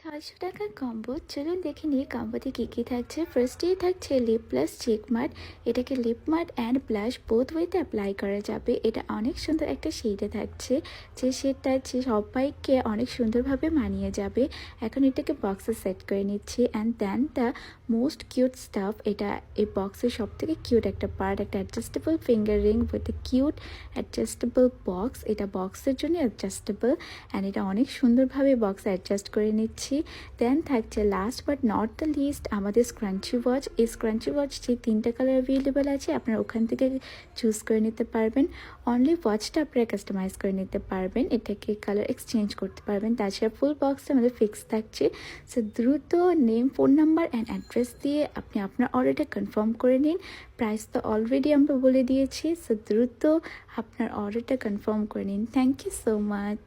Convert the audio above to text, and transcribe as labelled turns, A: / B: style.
A: ৳৬০০ combo. চলুন দেখে নিই কম্বোতে কি থাকছে। ফার্স্টেই থাকছে লিপ প্লাস চিক মাট। এটাকে লিপ মাট অ্যান্ড ব্লাশ বোথ ওয়েতে অ্যাপ্লাই করা যাবে। এটা অনেক সুন্দর একটা শেডে থাকছে, যে শেডটা যে সবাইকে অনেক সুন্দরভাবে মানিয়ে যাবে। এখন এটাকে বক্সে সেট করে নিচ্ছি। And then the most cute stuff, এটা এই বক্সের সব থেকে কিউট একটা পার্ট, একটা adjustable finger ring with a cute adjustable box. এটা বক্সের জন্য অ্যাডজাস্টেবল অ্যান্ড এটা অনেক সুন্দরভাবে বক্সে অ্যাডজাস্ট করে নিচ্ছি। দেন থাকছে last but not the least আমাদের স্ক্রাঞ্চি ওয়াচ। এই স্ক্রাঞ্চি ওয়াচ যে 3টা কালার অ্যাভেলেবেল আছে, আপনারা ওখান থেকে চুজ করে নিতে পারবেন। অনলি ওয়াচটা আপনারা কাস্টমাইজ করে নিতে পারবেন, এটাকে কালার এক্সচেঞ্জ করতে পারবেন। তাছাড়া ফুল বক্সটা আমাদের ফিক্স থাকছে। সো দ্রুত name, phone number and address দিয়ে আপনি আপনার অর্ডারটা কনফার্ম করে নিন। প্রাইস তো অলরেডি আমরা বলে দিয়েছি, সো দ্রুত আপনার অর্ডারটা কনফার্ম করে নিন। Thank you so much.